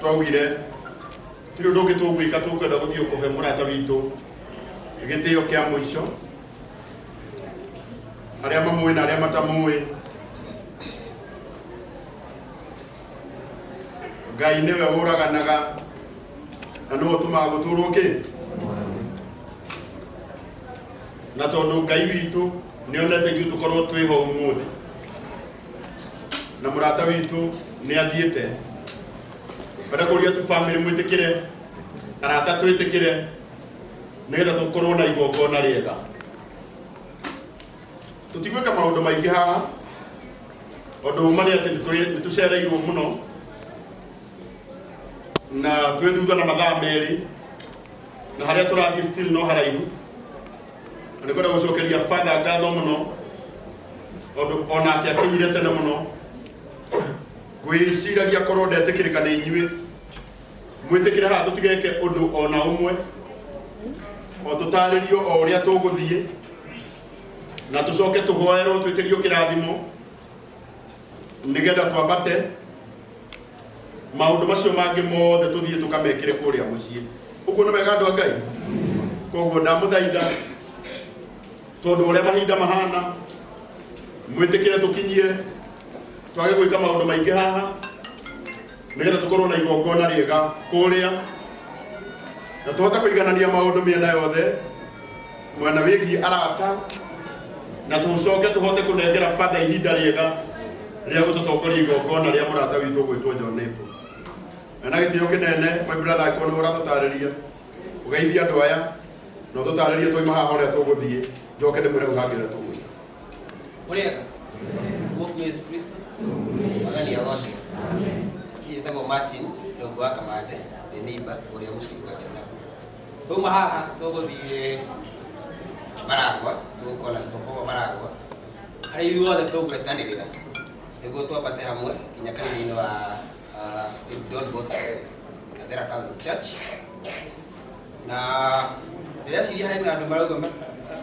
twawire tiri undu ungi tugwika tukwenda guthii kuhe murata witu gitio kia muico aria mamui na aria matamui Ngai niwe uraganaga na no tumaga guturwo ki na tondu Ngai witu ni onete ithu tukorwo twiho umuthi na murata witu ni athiete bara kuria tu family mwitikire arata twitikire nigetha tukorwo na igongona riega tutigwika maundu maingi haha undu umari ati nitucereirwo muno na twithutha na mathaa meri na haria turathii still no haraihu ni kwenda gucokeria father ngatho muno undu onake akinyire tene muno gwiciragia korwo ndetikirika ni inyui mwitikire haha tutigeke undu ona umwe o tutaririo o uria tuguthie na tucoke tuhoerwo twitirio kirathimo nigetha twambate maundu macio mangi mothe tuthie tukamekire kuria mucii uguo ni wega andu a Ngai koguo ndamuthaitha tondu uria mahinda mahana mwitikire tukinyie twage gwika maundu maingi haha nigetha tukorwo na igongona riega kuria na tuhota kuiganania maundu miena yothe mwena wigi arata na tucoke tuhote kunengera father ihinda riega ria gututongoria igongona ria murata witu gwitwo Joneto na gitio kinene my brother akona uratutariria ugeithia andu aya no tutaririe toima haha uria tuguthie njoke ndimwire ugangire tuguthie Uriega woku Yesu Kristo magani agoshe kiitago Martin ndogo waka made the neighbor uria mucinga tena tuma haha tuguthie Maragwa tugukola stopogo Maragwa hari yuothe tugwetanirira niguo twambate hamwe kinya kanitha-ini wa St. Don Bosco Gathera County Church na rĩrĩa ciria harĩ na andũ marauga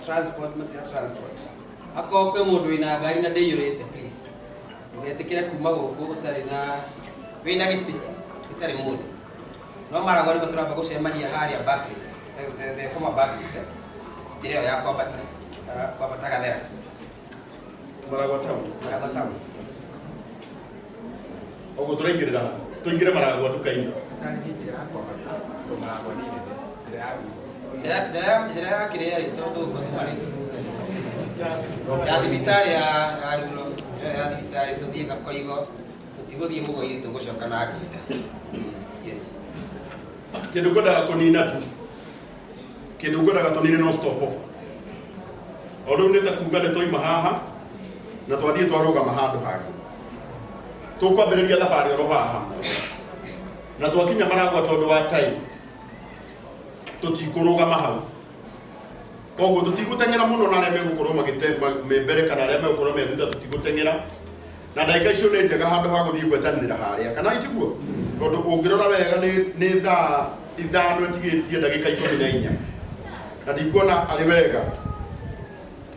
transport akorwo kwĩ mũndũ wĩna ngari na ndĩiyũrĩte please ndũgetĩkĩre kuma gũkũ ũtarĩ na wĩna gĩtĩ gĩtarĩ mũndũ no Maragwa nĩko tũramba gũcemania harĩa Barclays the former Barclays njĩra ĩyo ya kwambata Gathera Maragwa town ogo turaingirira tuingire Maragwa tukainga njira ya kiria ri tondu ko tumari ya thibitari ya rulo ya thibitari tuthie gakoigo tutiguthie mugoiri tugucoka na nginda yes kindu ngodaga kunina tu kindu ngodaga tunine no stop off odo nita kuga ne toima haha na twathie twarugama handu hangi tukwambiriria thabari oro haha na twakinya Maragwa tondu wa time tutikurugama hau koguo tutigutengera muno na aria megukorwo magitemba membere kana aria megukorwo methutha tutigutengera na ndagika icio ni njega handu ha guthii gwetanira haria kana itiguo tondu ungirora wega ni thaa ithano etigitie ndagika 14 na ndikuona ari wega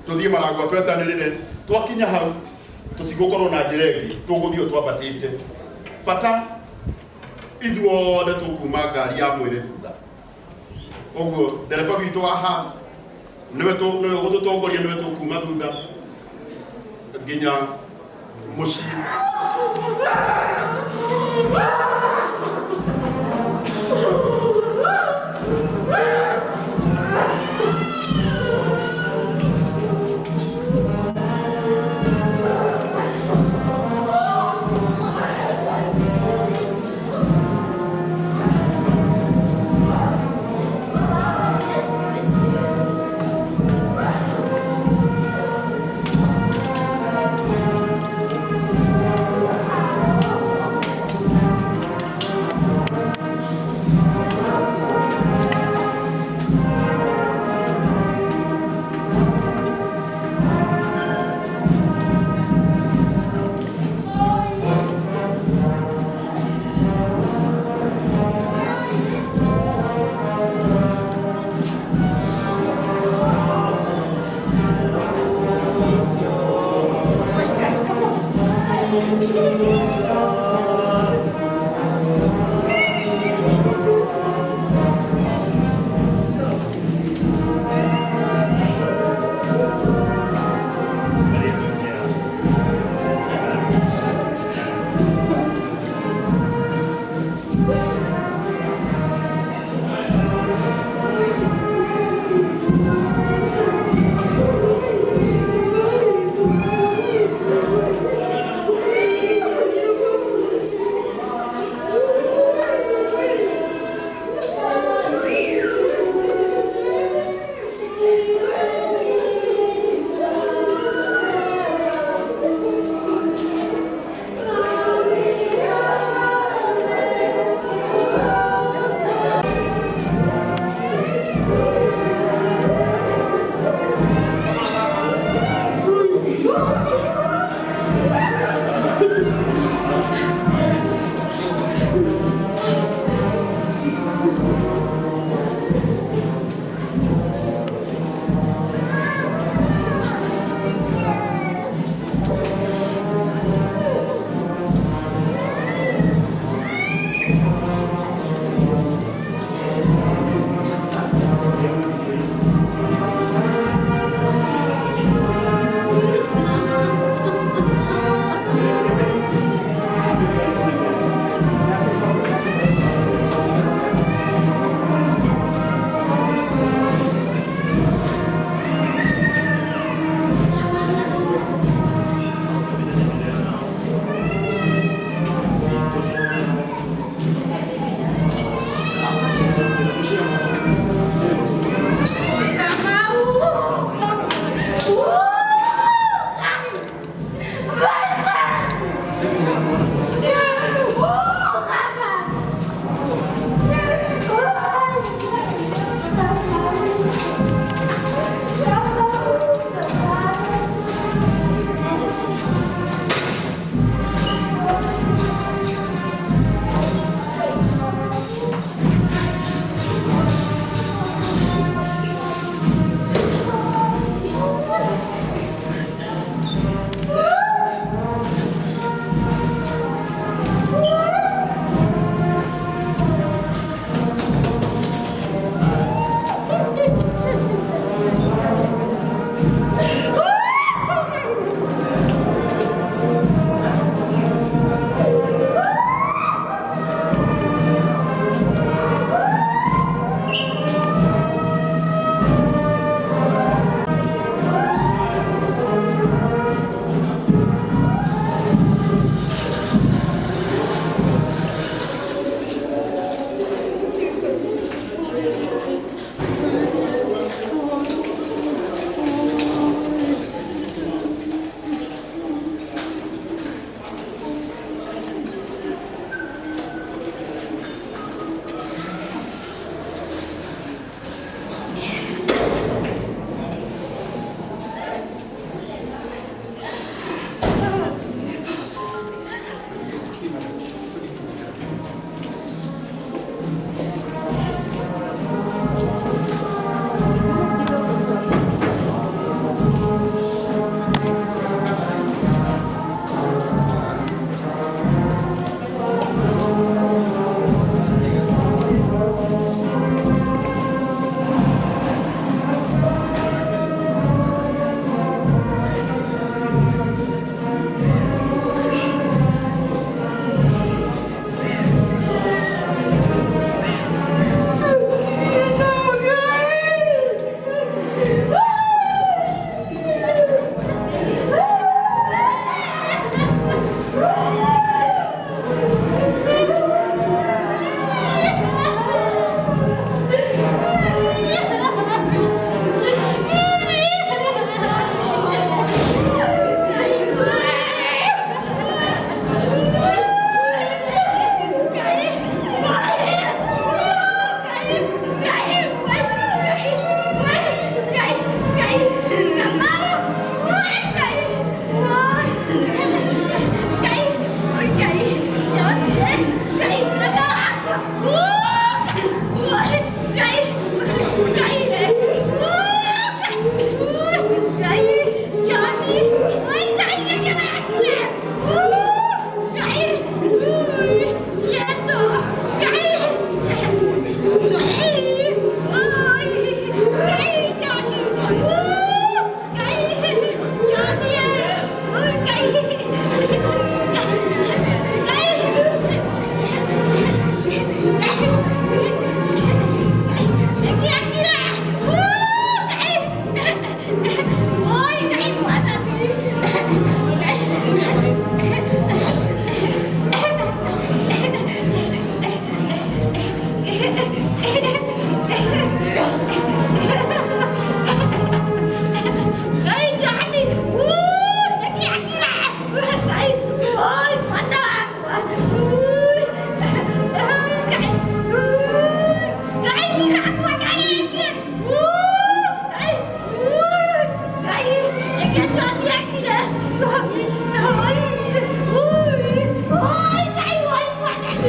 tuthie Maragwa twetanirire twakinya hau tutigukorwo na njira ingi tuguthio twambatite bata ithuothe tukuma ngari ya mwire thutha oguo ndereba witu wa has niwe gututongoria niwe tukuma thutha nginya mucii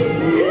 Amen.